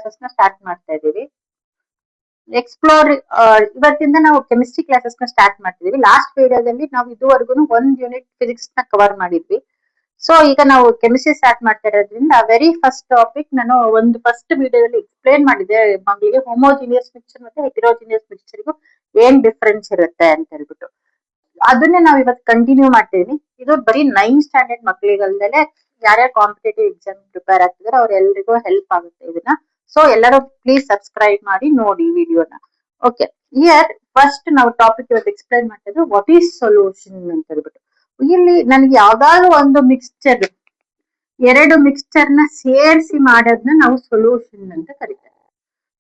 Start ಮಾಡ್ತಾ ಇದೀವಿ. Explore ಇವತ್ತಿಂದ ನಾವು ಕೆಮಿಸ್ಟ್ರಿ ಕ್ಲಾಸಸ್ ನ ಸ್ಟಾರ್ಟ್ ಮಾಡ್ತಿದೀವಿ. ಲಾಸ್ಟ್ ವಿಡಿಯೋದಲ್ಲಿ ನಾವು ಇದುವರೆಗೂ ಒಂದ್ ಯೂನಿಟ್ ಫಿಸಿಕ್ಸ್ ನ ಕವರ್ ಮಾಡಿದ್ವಿ. ಸೊ ಈಗ ನಾವು ಕೆಮಿಸ್ಟ್ರಿ ಸ್ಟಾರ್ಟ್ ಮಾಡ್ತಾ ಇರೋದ್ರಿಂದ ವೆರಿ ಫಸ್ಟ್ ಟಾಪಿಕ್ ನಾನು ಒಂದು ಫಸ್ಟ್ ವಿಡಿಯೋದಲ್ಲಿ ಎಕ್ಸ್ಪ್ಲೇನ್ ಮಾಡಿದೆ ಮಕ್ಕಳಿಗೆ ಹೋಮೋಜಿನಿಯಸ್ ಮಿಕ್ಸ್ಚರ್ ಮತ್ತೆ ಹೆಟೆರೋಜಿನಿಯಸ್ ಮಿಕ್ಸ್ಚರ್ಗೂ ಏನ್ ಡಿಫರೆನ್ಸ್ ಇರುತ್ತೆ ಅಂತ ಹೇಳ್ಬಿಟ್ಟು. ಅದನ್ನೇ ನಾವು ಇವತ್ತು ಕಂಟಿನ್ಯೂ ಮಾಡ್ತಿದೀನಿ. ಇದು ಬರೀ 9th ಸ್ಟ್ಯಾಂಡರ್ಡ್ ಮಕ್ಕಳಿಗಲ್ದಲೆ ಯಾರ್ಯಾರು ಕಾಂಪಿಟೇಟಿವ್ ಎಕ್ಸಾಮ್ ಪ್ರಿಪೇರ್ ಆಗ್ತಿದಾರೆ ಅವ್ರೆಲ್ರಿಗೂ ಹೆಲ್ಪ್ ಆಗುತ್ತೆ ಇದನ್ನ. ಸೊ ಎಲ್ಲರೂ ಪ್ಲೀಸ್ ಸಬ್ಸ್ಕ್ರೈಬ್ ಮಾಡಿ ನೋಡಿ ವಿಡಿಯೋನ. ಓಕೆ, ಹಿಯರ್ ಫಸ್ಟ್ ನಾವು ಟಾಪಿಕ್ ಇವತ್ತು ಎಕ್ಸ್ಪ್ಲೈನ್ ಮಾಡ್ತಿದ್ದು ವಾಟ್ ಈಸ್ ಸೊಲ್ಯೂಷನ್ ಅಂತ ಹೇಳ್ಬಿಟ್ಟು. ಇಲ್ಲಿ ನನಗೆ ಯಾವ್ದಾದ್ರು ಒಂದು ಮಿಕ್ಸ್ಚರ್, ಎರಡು ಮಿಕ್ಸ್ಚರ್ ನ ಸೇರಿಸಿ ಮಾಡೋದನ್ನ ನಾವು ಸೊಲ್ಯೂಷನ್ ಅಂತ ಕರಿತೇವೆ.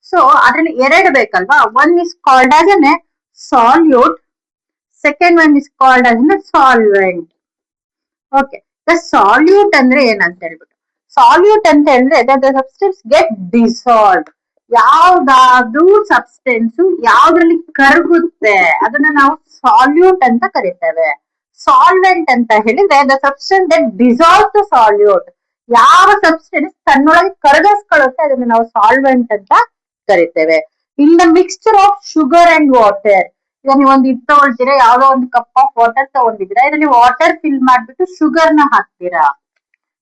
ಸೊ ಅದ್ರಲ್ಲಿ ಎರಡು ಬೇಕಲ್ವಾ, one is called as N salute, second one is called as N solvent. Okay, the salute ಅಂದ್ರೆ ಏನಂತ ಹೇಳ್ಬಿಟ್ಟು, ಸಾಲ್ಯೂಟ್ ಅಂತ ಹೇಳಿದ್ರೆ ದ ಸಬ್ಸ್ಟೆನ್ಸ್ ಗೆಟ್ ಡಿಸಾಲ್ವ್. ಯಾವ್ದಾದ್ರು ಸಬ್ಸ್ಟೆನ್ಸ್ ಯಾವ್ದ್ರಲ್ಲಿ ಕರಗುತ್ತೆ ಅದನ್ನ ನಾವು ಸಾಲ್ಯೂಟ್ ಅಂತ ಕರಿತೇವೆ. ಸಾಲ್ವೆಂಟ್ ಅಂತ ಹೇಳಿದ್ರೆ the substance that dissolve to solute. ಯಾವ ಸಬ್ಸ್ಟೆನ್ಸ್ ತನ್ನೊಳಗೆ ಕರಗಿಸ್ಕೊಳ್ಳುತ್ತೆ ಅದನ್ನ ನಾವು ಸಾಲ್ವೆಂಟ್ ಅಂತ ಕರಿತೇವೆ. In the mixture of sugar and water, ಈಗ ನೀವು ಒಂದು ಇದು ತಗೊಳ್ತೀರಾ, ಯಾವ್ದೋ ಒಂದು ಕಪ್ ಆಫ್ ವಾಟರ್ ತಗೊಂಡಿದ್ದೀರಾ, ಇದರಲ್ಲಿ ವಾಟರ್ ಫಿಲ್ ಮಾಡ್ಬಿಟ್ಟು ಶುಗರ್ ನ ಹಾಕ್ತೀರಾ.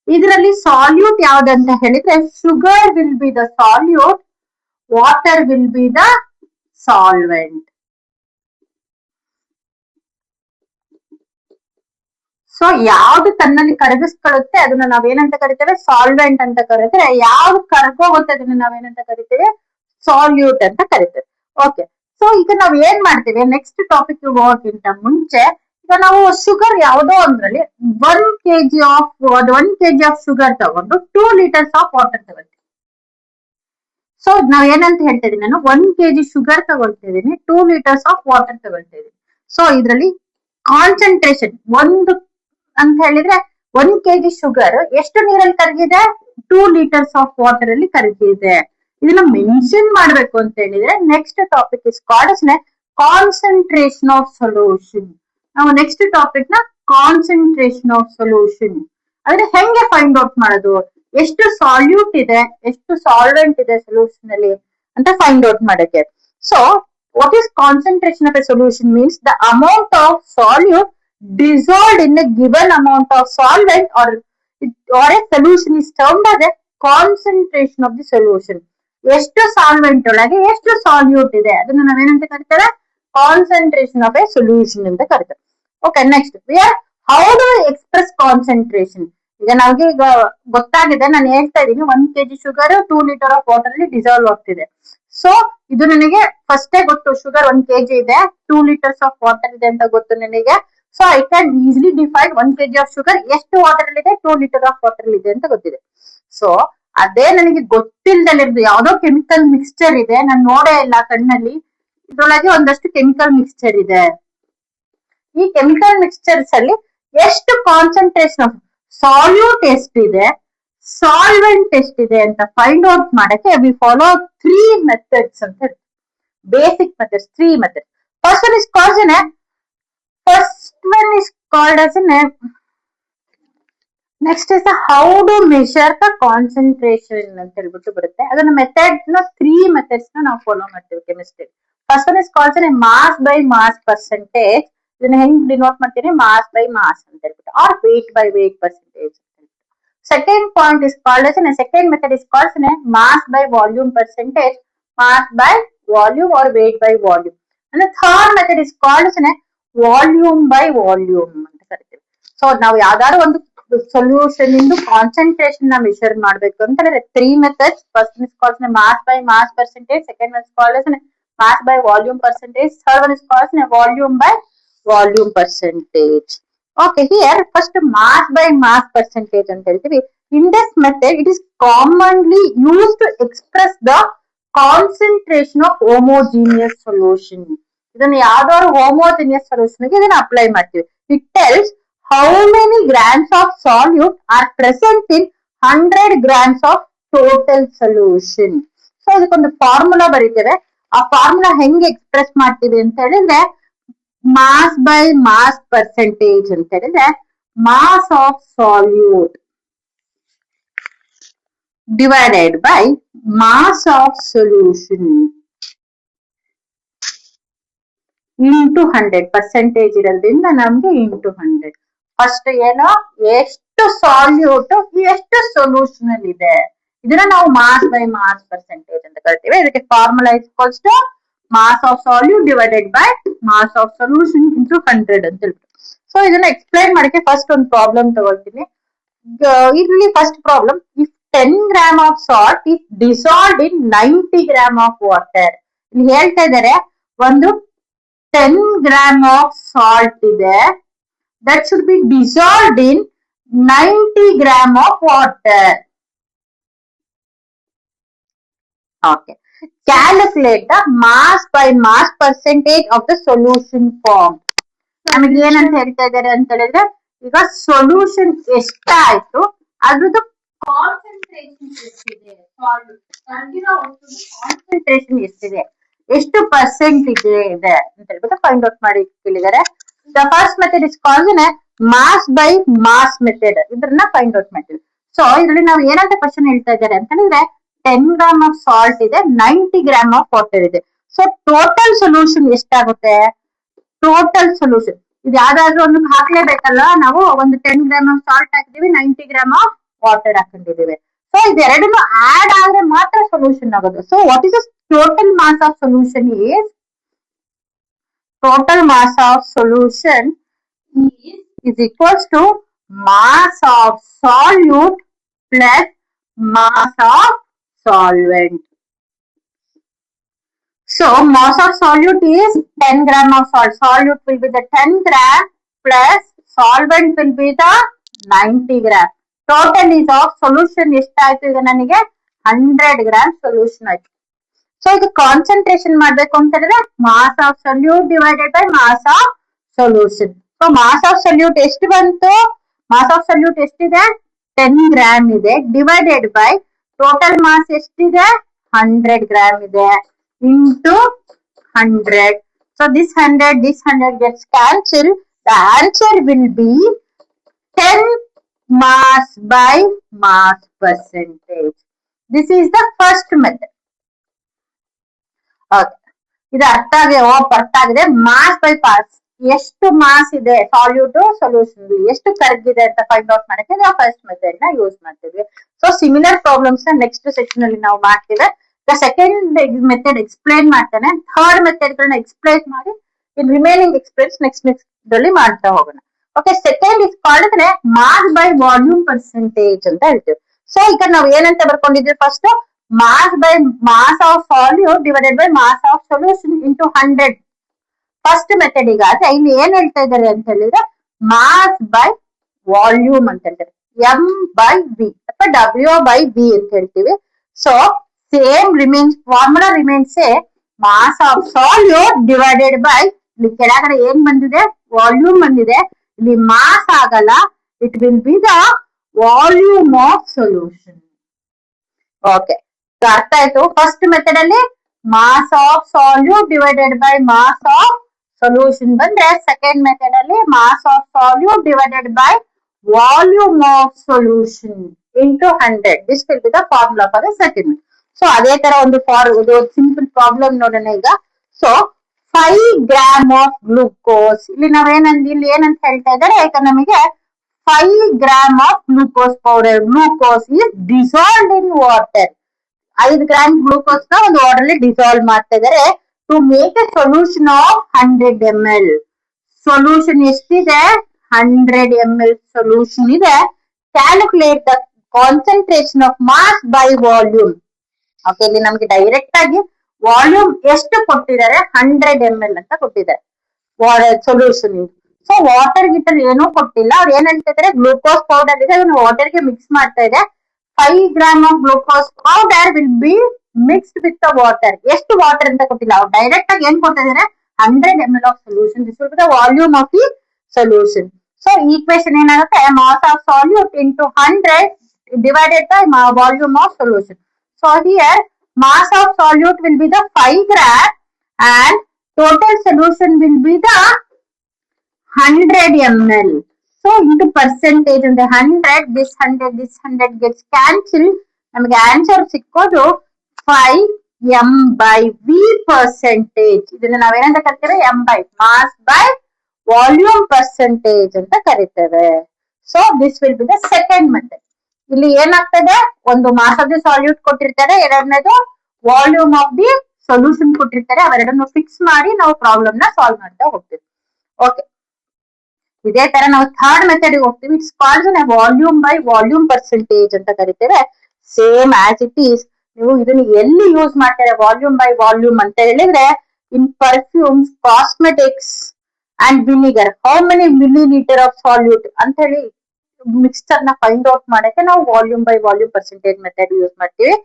ಇದರಲ್ಲಿ ಸಾಲ್ಯೂಟ್ ಯಾವ್ದಂತ ಹೇಳಿದ್ರೆ sugar will be the salute, water will be the solvent. So ಯಾವ್ದು ತನ್ನಲ್ಲಿ ಕರಗಿಸ್ಕೊಳ್ಳುತ್ತೆ ಅದನ್ನ ನಾವೇನಂತ ಕರಿತೇವೆ, ಸಾಲ್ವೆಂಟ್ ಅಂತ ಕರಿತೇವೆ. ಯಾವ್ದು ಕರ್ಗೋಗುತ್ತೆ ಅದನ್ನ ನಾವೇನಂತ ಕರಿತೇವೆ, ಸಾಲ್ಯೂಟ್ ಅಂತ ಕರಿತೇವೆ. ಓಕೆ, ಸೊ ಈಗ ನಾವ್ ಏನ್ ಮಾಡ್ತೀವಿ, ನೆಕ್ಸ್ಟ್ ಟಾಪಿಕ್ ಹೋಗೋಕ್ಕಿಂತ ಮುಂಚೆ ಈಗ ನಾವು ಶುಗರ್ ಯಾವ್ದೋ ಒಂದ್ರಲ್ಲಿ 1 kg ಆಫ್ ಶುಗರ್ ತಗೊಂಡು 2 liters ಆಫ್ ವಾಟರ್ ತಗೊಳ್ತೀವಿ. ಸೊ ನಾವ್ ಏನಂತ ಹೇಳ್ತಾ ಇದೀನಿ, ನಾನು 1 kg ಶುಗರ್ ತಗೊಳ್ತಿದೀನಿ, 2 liters ಆಫ್ ವಾಟರ್ ತಗೊಳ್ತಾ ಇದೀನಿ. ಸೊ ಇದ್ರಲ್ಲಿ ಕಾನ್ಸಂಟ್ರೇಷನ್ ಒಂದು ಅಂತ ಹೇಳಿದ್ರೆ 1 kg ಶುಗರ್ ಎಷ್ಟು ನೀರಲ್ಲಿ ಕರಗಿದೆ, 2 liters ಆಫ್ ವಾಟರ್ ಅಲ್ಲಿ ಕರಗಿದೆ. ಇದನ್ನ ಮೆನ್ಷನ್ ಮಾಡ್ಬೇಕು ಅಂತ ಹೇಳಿದ್ರೆ next topic is called concentration of solution. ನಾವು ನೆಕ್ಸ್ಟ್ ಟಾಪಿಕ್ ನ ಕಾನ್ಸಂಟ್ರೇಷನ್ ಆಫ್ ಸೊಲ್ಯೂಷನ್ ಅಂದ್ರೆ ಹೆಂಗೆ ಫೈಂಡ್ ಔಟ್ ಮಾಡೋದು, ಎಷ್ಟು ಸಾಲ್ಯೂಟ್ ಇದೆ ಎಷ್ಟು ಸಾಲ್ವೆಂಟ್ ಇದೆ ಸೊಲ್ಯೂಷನ್ ಅಲ್ಲಿ ಅಂತ ಫೈಂಡ್ ಔಟ್ ಮಾಡಕ್ಕೆ. So what is concentration of A solution means the amount of salute dissolved in a given amount of solvent or a solution is termed as a concentration of the solution. ಎಷ್ಟು solvent ಒಳಗೆ ಎಷ್ಟು salute ಇದೆ ಅದನ್ನ ನಾವೇನಂತ ಕರಿತೇವೆ, concentration of A solution ಅಂತ ಕರಿತೇವೆ. Okay, next we are how do express concentration. ಈಗ ನಮಗೆ ಈಗ ಗೊತ್ತಾಗಿದೆ, ನಾನು ಹೇಳ್ತಾ ಇದ್ದೀನಿ 1 kg sugar 2 liter of water ಅಲ್ಲಿ ಡಿಸಾಲ್ವ್ ಆಗ್ತಿದೆ. ಸೊ ಇದು ನನಗೆ ಫಸ್ಟೇ ಗೊತ್ತು, ಶುಗರ್ 1 kg ಇದೆ, 2 liters ಆಫ್ ವಾಟರ್ ಇದೆ ಅಂತ ಗೊತ್ತು ನನಗೆ. So I can easily define 1 kg of sugar ಎಷ್ಟು ವಾಟರ್ ಅಲ್ಲಿ ಇದೆ, 2 liter ಆಫ್ ವಾಟರ್ ಇದೆ ಅಂತ ಗೊತ್ತಿದೆ. ಸೊ ಅದೇ ನನಗೆ ಗೊತ್ತಿಲ್ಲದಲ್ಲಿರೋದು ಯಾವ್ದೋ ಕೆಮಿಕಲ್ ಮಿಕ್ಸ್ಚರ್ ಇದೆ, ನಾನು ನೋಡೇ ಇಲ್ಲ ಕಣ್ಣಲ್ಲಿ, ಇದ್ರೊಳಗೆ ಒಂದಷ್ಟು ಕೆಮಿಕಲ್ ಮಿಕ್ಸ್ಚರ್ ಇದೆ. ಈ ಕೆಮಿಕಲ್ ಮಿಕ್ಸ್ಚರ್ಸ್ ಅಲ್ಲಿ ಎಷ್ಟು ಕಾನ್ಸಂಟ್ರೇಷನ್ ಆಫ್ ಸಾಲ್ಯೂಟ್ ಎಷ್ಟಿದೆ, ಸಾಲ್ವೆಂಟ್ ಎಷ್ಟಿದೆ ಅಂತ ಫೈಂಡ್ ಔಟ್ ಮಾಡಕ್ಕೆ ವಿ ಫಾಲೋ 3 ಮೆಥಡ್ಸ್ ಅಂತ ಹೇಳಿ, basic methods 3 methods. First one is called as next is how to measure the concentration ಅಂತ ಹೇಳ್ಬಿಟ್ಟು ಬರುತ್ತೆ. ಅದನ್ನ ಮೆಥಡ್ ನ 3 ಮೆಥಡ್ಸ್ ನ ನಾವು ಫಾಲೋ ಮಾಡ್ತೀವಿ chemistry. First one is called mass by mass percentage. ಇದನ್ನ ಹೆಂಗ್ ಡಿನೋಟ್ ಮಾಡ್ತೀವಿ, ಮಾಸ್ ಬೈ ಮಾಸ್ ಅಂತ ಹೇಳ್ಬಿಟ್ಟು, or weight by weight percentage. Second point is called second method is called mass by volume percentage, mass by volume or weight by volume. ಅಂದ್ರೆ third method is called volume by volume ಅಂತ ಕರಿತೀವಿ. So ನಾವು ಯಾವ್ದಾದ್ರು ಒಂದು solution ಇಂದು concentration ನ measure ಮಾಡ್ಬೇಕು ಅಂತ ಹೇಳಿದ್ರೆ 3 methods. First is called mass by mass percentage, second one is called mass by volume percentage, third one is called volume by volume percentage. Okay, here first mass by mass percentage ಅಂತ ಹೇಳ್ತೀವಿ. In this method it is commonly use to express the concentration of homogeneous solution. ಇದನ್ನ ಯಾವ್ದಾದ್ರು homogeneous solution ಗೆ ಇದನ್ನ apply ಮಾಡ್ತೀವಿ. It tells how many grams of solute are present in 100 grams of total solution. So ಇದಕ್ಕೊಂದು formula ಬರೀತೇವೆ. ಆ formula ಹೆಂಗೆ express ಮಾಡ್ತೀವಿ ಅಂತ ಹೇಳಿದ್ರೆ ಮಾಸ್ ಬೈ ಮಾಸ್ ಪರ್ಸೆಂಟೇಜ್ ಅಂತ ಹೇಳಿದ್ರೆ mass of solute divided by mass of solution into 100 percentage ಇರೋದ್ರಿಂದ ನಮ್ಗೆ into 100. ಫಸ್ಟ್ ಏನು ಎಷ್ಟು ಸಾಲ್ಯೂಟ್ ಎಷ್ಟು ಸೊಲ್ಯೂಷನ್ ಅಲ್ಲಿ ಇದೆ ಇದನ್ನ ನಾವು ಮಾಸ್ ಬೈ ಮಾಸ್ ಪರ್ಸೆಂಟೇಜ್ ಅಂತ ಕರಿತೀವಿ. ಇದಕ್ಕೆ formula equals to mass of solute divided by mass of solution into 100 ಅಂತ ಹೇಳ್ಬಿಟ್ಟು. ಸೊ ಇದನ್ನ ಎಕ್ಸ್ಪ್ಲೈನ್ ಮಾಡಕ್ಕೆ ಫಸ್ಟ್ ಒಂದು ಪ್ರಾಬ್ಲಮ್ ತಗೊಳ್ತೀನಿ. ಇಲ್ಲಿ first problem, if 10 gram of salt is dissolved in 90 gram of water. ಇಲ್ಲಿ ಹೇಳ್ತಾ ಇದ್ದಾರೆ ಒಂದು 10 ಗ್ರಾಮ್ ಆಫ್ ಸಾಲ್ಟ್ ಇದೆ, that should be dissolved in 90 gram of water. Okay. Calculate the mass by mass percentage of the solution formed. ನಮಗೆ ಏನಂತ ಹೇಳ್ತಾ ಇದ್ದಾರೆ ಅಂತ ಹೇಳಿದ್ರೆ, ಈಗ ಸೊಲ್ಯೂಷನ್ ಎಷ್ಟಾಯ್ತು ಅದ್ರದ್ದು ಕಾನ್ಸಂಟ್ರೇಷನ್ ಎಷ್ಟಿದೆ, ಕಾನ್ಸಂಟ್ರೇಷನ್ ಎಷ್ಟಿದೆ, ಎಷ್ಟು ಪರ್ಸೆಂಟ್ ಇದೆ ಅಂತ ಹೇಳ್ಬಿಟ್ಟು ಫೈಂಡ್ ಔಟ್ ಮಾಡಿ ಕೇಳಿದ್ದಾರೆ. The first method is called mass by mass method. ಇದನ್ನ ಫೈಂಡ್ ಔಟ್ ಮಾಡ್ತೀವಿ. ಸೊ ಇದರಲ್ಲಿ ನಾವು ಏನಂತ ಕ್ವಶನ್ ಹೇಳ್ತಾ ಇದ್ದಾರೆ ಅಂತ ಹೇಳಿದ್ರೆ 10 ಗ್ರಾಮ್ ಆಫ್ ಸಾಲ್ಟ್ ಇದೆ, 90 ಗ್ರಾಮ್ ಆಫ್ ವಾಟರ್ ಇದೆ. ಸೊ ಟೋಟಲ್ ಸೊಲ್ಯೂಷನ್ ಎಷ್ಟಾಗುತ್ತೆ? ಟೋಟಲ್ ಸೊಲ್ಯೂಷನ್ ಇದು ಯಾವ್ದಾದ್ರು ಒಂದು ಹಾಕ್ಲೇಬೇಕಲ್ಲ, ನಾವು ಒಂದು 10 ಗ್ರಾಮ್ ಆಫ್ ಸಾಲ್ಟ್ ಹಾಕಿದೀವಿ, 90 ಗ್ರಾಮ್ ಆಫ್ ವಾಟರ್ ಹಾಕೊಂಡಿದೀವಿ. ಸೊ ಇದೆರಡನ್ನು ಆಡ್ ಆದ್ರೆ ಮಾತ್ರ ಸೊಲ್ಯೂಷನ್ ಆಗೋದು. So what is the total mass of solution is, total mass of solution is equals to mass of solute plus mass of solvent. So mass of solute is 10 gram of salt. Solute will be the 10 gram plus solvent will be the 90 gram. Total is of solution ಎಷ್ಟಾಯ್ತು ಈಗ ನನಗೆ 100 gram solution ಆಯ್ತು. So ಇದು concentration ಮಾಡ್ಬೇಕು ಅಂತ ಹೇಳಿದ್ರೆ mass of solute divided by mass of solution. So mass of solute ಎಷ್ಟು ಬಂತು? ಮಾಸ್ ಆಫ್ ಸೊಲ್ಯೂಟ್ ಎಷ್ಟಿದೆ? 10 ಗ್ರಾಮ್ ಇದೆ, ಡಿವೈಡೆಡ್ ಬೈ ಟೋಟಲ್ ಮಾಸ್ ಎಷ್ಟಿದೆ? 100 ಗ್ರಾಮ್ ಇದೆ, into 100. So this 100 gets cancelled. The answer will be 10 mass by mass percentage. This is the first method. ಇದು ಅರ್ಥ ಆಗಿದೆ. Mass by mass ಎಷ್ಟು ಮಾಸ್ ಇದೆ solute solution ಎಷ್ಟು ಕರಗಿದೆ ಅಂತ ಫೈಂಡ್ ಔಟ್ ಮಾಡಕ್ಕೆ ನಾವು ಫಸ್ಟ್ ಮೆಥಡ್ ನ ಯೂಸ್ ಮಾಡ್ತೀವಿ. ಸೊ ಸಿಮಿಲರ್ ಪ್ರಾಬ್ಲಮ್ಸ್ ನ ನೆಕ್ಸ್ಟ್ ಸೆಕ್ಷನ್ ಅಲ್ಲಿ ನಾವು ಮಾಡ್ತೀವಿ. ಸೆಕೆಂಡ್ ಮೆಥಡ್ ಎಕ್ಸ್ಪ್ಲೈನ್ ಮಾಡ್ತಾನೆ, ಥರ್ಡ್ ಮೆಥಡ್ ಗಳನ್ನ ಎಕ್ಸ್ಪ್ಲೈನ್ ಮಾಡಿ ಇನ್ ರಿಮೈನಿಂಗ್ ಎಕ್ಸ್ಪೀರಿಯನ್ಸ್ ನೆಕ್ಸ್ಟ್ ಅಲ್ಲಿ ಮಾಡ್ತಾ ಹೋಗೋಣ. Okay, second is called mass by volume percentage ಅಂತ ಹೇಳ್ತೀವಿ. ಸೊ ಈಗ ನಾವು ಏನಂತ ಬರ್ಕೊಂಡಿದ್ವಿ, first mass by mass of solute divided by mass of solution into 100. First method ಈಗ ಆದ್ರೆ ಇಲ್ಲಿ ಏನ್ ಹೇಳ್ತಾ ಇದ್ದಾರೆ ಅಂತ ಹೇಳಿದ್ರೆ ಮಾಸ್ ಬೈ ವಾಲ್ಯೂಮ್ ಅಂತ ಹೇಳ್ತಾರೆ, ಎಂ ಬೈ ಬಿ ಅಥವಾ ಡಬ್ಲ್ಯೂ ಬೈ ಬಿ ಅಂತ ಹೇಳ್ತೀವಿ. So same remains, formula remains mass of solute divided by, ಇಲ್ಲಿ ಕೆಳಗಡೆ ಏನ್ ಬಂದಿದೆ ವಾಲ್ಯೂಮ್ ಬಂದಿದೆ, ಇಲ್ಲಿ ಮಾಸ್ ಆಗಲ್ಲ, it will be the volume of solution. Okay, ಅರ್ಥ ಆಯ್ತು. ಫಸ್ಟ್ ಮೆಥಡ್ ಅಲ್ಲಿ mass of solute divided by mass of solution ಬಂದ್ರೆ, ಸೆಕೆಂಡ್ ಮೆಥಡ್ ಅಲ್ಲಿ mass of solute divided by volume of solution into 100. This will be the formula for the second. So ಅದೇ ತರ ಒಂದು simple problem ನೋಡೋಣ ಈಗ. So 5 gram of glucose, ಇಲ್ಲಿ ಇಲ್ಲಿ ಏನಂತ ಹೇಳ್ತಾ ಇದ್ದಾರೆ, ಯಾಕಂದ್ರೆ ನಮಗೆ 5 gram of glucose powder, glucose is dissolved in water. 5 gram glucose ನ ಒಂದು ವಾಟರ್ ಅಲ್ಲಿ ಡಿಸಾಲ್ವ್ ಮಾಡ್ತಾ ಇದ್ದಾರೆ to make a solution of 100 ml. Solution ಎಷ್ಟಿದೆ? 100 ml ಸೊಲ್ಯೂಷನ್ ಇದೆ. Calculate the concentration of mass by volume. Okay, ಇಲ್ಲಿ ನಮ್ಗೆ ಡೈರೆಕ್ಟ್ ಆಗಿ ವಾಲ್ಯೂಮ್ ಎಷ್ಟು ಕೊಟ್ಟಿದ್ದಾರೆ? 100 ml ಅಂತ ಕೊಟ್ಟಿದ್ದಾರೆ ಸೊಲ್ಯೂಷನ್. ಸೊ ವಾಟರ್ ಗಿಟರ್ ಏನೂ ಕೊಟ್ಟಿಲ್ಲ, ಅವ್ರು ಏನ್ ಹೇಳ್ತಾ ಇದಾರೆ, ಗ್ಲೂಕೋಸ್ ಪೌಡರ್ ಇದೆ, ಅದನ್ನ ವಾಟರ್ ಗೆ ಮಿಕ್ಸ್ ಮಾಡ್ತಾ ಇದೆ. 5 gram of glucose powder will be mixed with the water. ಎಷ್ಟು ವಾಟರ್ ಅಂತ ಕೊಟ್ಟಿಲ್ಲ, ಅವ್ರು ಡೈರೆಕ್ಟ್ ಆಗಿ ಏನ್ ಕೊಟ್ಟಿದ್ದಾರೆ? 100 ml of solution. This will be the volume of the solution. So equation ಏನಾಗುತ್ತೆ? Mass of solute into 100 divided by volume of solution. So here mass of solute will be the 5 gram and total solution will be the 100 ml. So into percentage on the 100, this 100 gets cancelled. ನಮಗೆ answer ಸಿಕ್ಕೋದು 5m/v%. ಇದನ್ನ ನಾವೇನಂತ ಕರಿತೇವೆ? m by mass by volume percentage ಅಂತ ಕರಿತೇವೆ. So this will be the second method. ಇಲ್ಲಿ ಏನಾಗ್ತದೆ, ಒಂದು mass of the salute ಕೊಟ್ಟಿರ್ತಾರೆ, ಎರಡನೇದು ವಾಲ್ಯೂಮ್ ಆಫ್ ದಿ ಸೊಲ್ಯೂಷನ್ ಕೊಟ್ಟಿರ್ತಾರೆ. ಅವೆರಡನ್ನು ಫಿಕ್ಸ್ ಮಾಡಿ ನಾವು ಪ್ರಾಬ್ಲಮ್ ನ ಸಾಲ್ವ್ ಮಾಡ್ತಾ ಹೋಗ್ತೀವಿ. ಓಕೆ, ಇದೇ ತರ ನಾವು ಥರ್ಡ್ ಮೆಥಡ್ ಹೋಗ್ತೀವಿ. It's called volume by volume percentage ಅಂತ ಕರಿತೇವೆ. Same as it is. ನೀವು ಇದನ್ನ ಎಲ್ಲಿ ಯೂಸ್ ಮಾಡ್ತಾರೆ ವಾಲ್ಯೂಮ್ ಬೈ ವಾಲ್ಯೂಮ್ ಅಂತ ಹೇಳಿದ್ರೆ, in perfumes, cosmetics and vinegar, how many milliliter of solute ಅಂತ ಹೇಳಿ ಮಿಕ್ಸ್ಚರ್ ನ ಫೈಂಡ್ ಔಟ್ ಮಾಡಕ್ಕೆ ನಾವು volume by volume percentage method use ಮಾಡ್ತೀವಿ.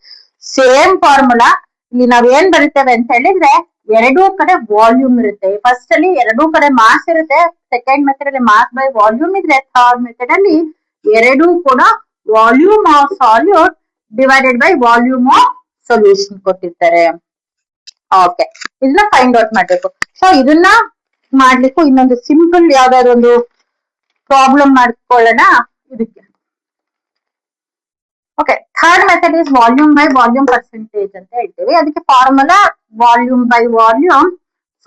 ಸೇಮ್ ಫಾರ್ಮುಲಾ ಇಲ್ಲಿ ನಾವ್ ಏನ್ ಬರೀತೇವೆ ಅಂತ ಹೇಳಿದ್ರೆ, ಎರಡೂ ಕಡೆ ವಾಲ್ಯೂಮ್ ಇರುತ್ತೆ. ಫಸ್ಟ್ ಅಲ್ಲಿ ಎರಡೂ ಕಡೆ ಮಾಸ್ ಇರುತ್ತೆ, ಸೆಕೆಂಡ್ ಮೆಥಡ್ ಅಲ್ಲಿ ಮಾಸ್ ಬೈ ವಾಲ್ಯೂಮ್ ಇದ್ರೆ, ಥರ್ಡ್ ಮೆಥಡ್ ಅಲ್ಲಿ ಎರಡೂ ಕೂಡ volume of solute divided by volume of solution ಕೊಟ್ಟಿರ್ತಾರೆ. ಓಕೆ, ಇದನ್ನ ಫೈಂಡ್ ಔಟ್ ಮಾಡ್ಬೇಕು. ಸೊ ಇದನ್ನ ಮಾಡ್ಲಿಕ್ಕೂ ಇನ್ನೊಂದು ಸಿಂಪಲ್ ಯಾವ್ದಾದ್ರು ಒಂದು ಪ್ರಾಬ್ಲಮ್ ಮಾಡ್ಕೊಳ್ಳೋಣ ಇದಕ್ಕೆ. Okay, third method is volume by volume percentage ಅಂತ ಹೇಳ್ತೀವಿ. ಅದಕ್ಕೆ formula volume by volume.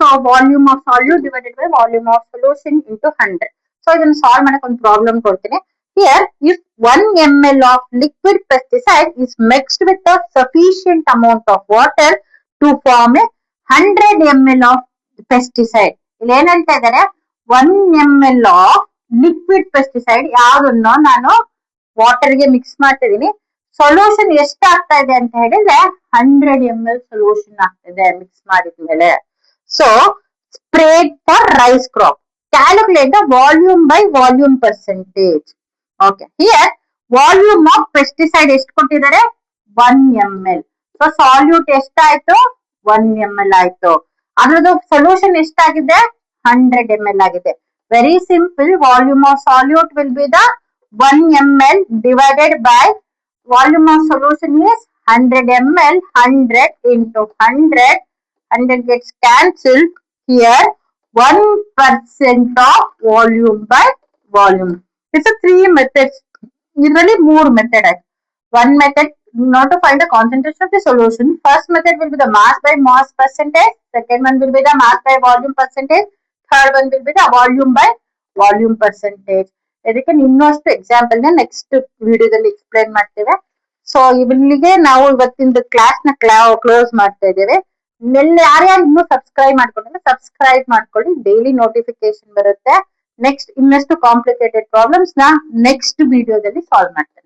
So volume of solute divided by volume of solution into 100. So ಇದನ್ನ ಸಾಲ್ವ್ ಮಾಡಕ್ ಒಂದು ಪ್ರಾಬ್ಲಮ್ ಕೊಡ್ತೀನಿ. Here, if 1 ml of liquid pesticide is mixed with a sufficient amount of water to form a 100 ml of pesticide. ಇಲ್ಲಿ ಏನ್ ಹೇಳ್ತಾ ಇದ್ದಾರೆ, 1 ml of liquid pesticide ಯಾವ್ದನ್ನು ನಾನು water ಗೆ ಮಿಕ್ಸ್ ಮಾಡ್ತಿದೀನಿ. ಸೊಲ್ಯೂಷನ್ ಎಷ್ಟು ಆಗ್ತಾ ಇದೆ ಅಂತ ಹೇಳಿದ್ರೆ 100 ml ಸೊಲ್ಯೂಷನ್ ಆಗ್ತಿದೆ ಮಿಕ್ಸ್ ಮಾಡಿದ್ಮೇಲೆ. So sprayed for rice crop. Calculate the volume by volume percentage. Okay, here volume of pesticide ಎಷ್ಟು ಕೊಟ್ಟಿದ್ದಾರೆ? 1 ml. ಸೊ ಸಾಲ್ಯೂಟ್ ಎಷ್ಟಾಯ್ತು? 1 ml ಆಯ್ತು. ಅದ್ರದ್ದು ಸೊಲ್ಯೂಷನ್ ಎಷ್ಟಾಗಿದೆ? 100 ml ಆಗಿದೆ. Very simple. Volume of salute will be the 1 ml divided by volume of solution is 100 ml. 100 into 100, 100 gets cancelled. Here 1% of volume by volume. It's a 3 methods. Usually 3 method. One method not to find the concentration of the solution. First method will be the mass by mass percentage. Second one will be the mass by volume percentage. Third one will be the volume by volume percentage. ಇದಕ್ಕೆ ಇನ್ನಷ್ಟು example ನ next ವಿಡಿಯೋದಲ್ಲಿ explain ಮಾಡ್ತೇವೆ. So ಇಲ್ಲಿಗೆ ನಾವು ಇವತ್ತಿನ class ನ close ಮಾಡ್ತಾ ಇದ್ದೇವೆ. ಯಾರ್ಯಾರು ಇನ್ನೂ ಸಬ್ಸ್ಕ್ರೈಬ್ ಮಾಡ್ಕೊಂಡ್ರೆ ಸಬ್ಸ್ಕ್ರೈಬ್ ಮಾಡ್ಕೊಳ್ಳಿ, ಡೈಲಿ ನೋಟಿಫಿಕೇಶನ್ ಬರುತ್ತೆ. ನೆಕ್ಸ್ಟ್ ಇನ್ನಷ್ಟು ಕಾಂಪ್ಲಿಕೇಟೆಡ್ ಪ್ರಾಬ್ಲಮ್ಸ್ ನ ನೆಕ್ಸ್ಟ್ ವಿಡಿಯೋದಲ್ಲಿ ಸಾಲ್ವ್ ಮಾಡ್ತೇನೆ.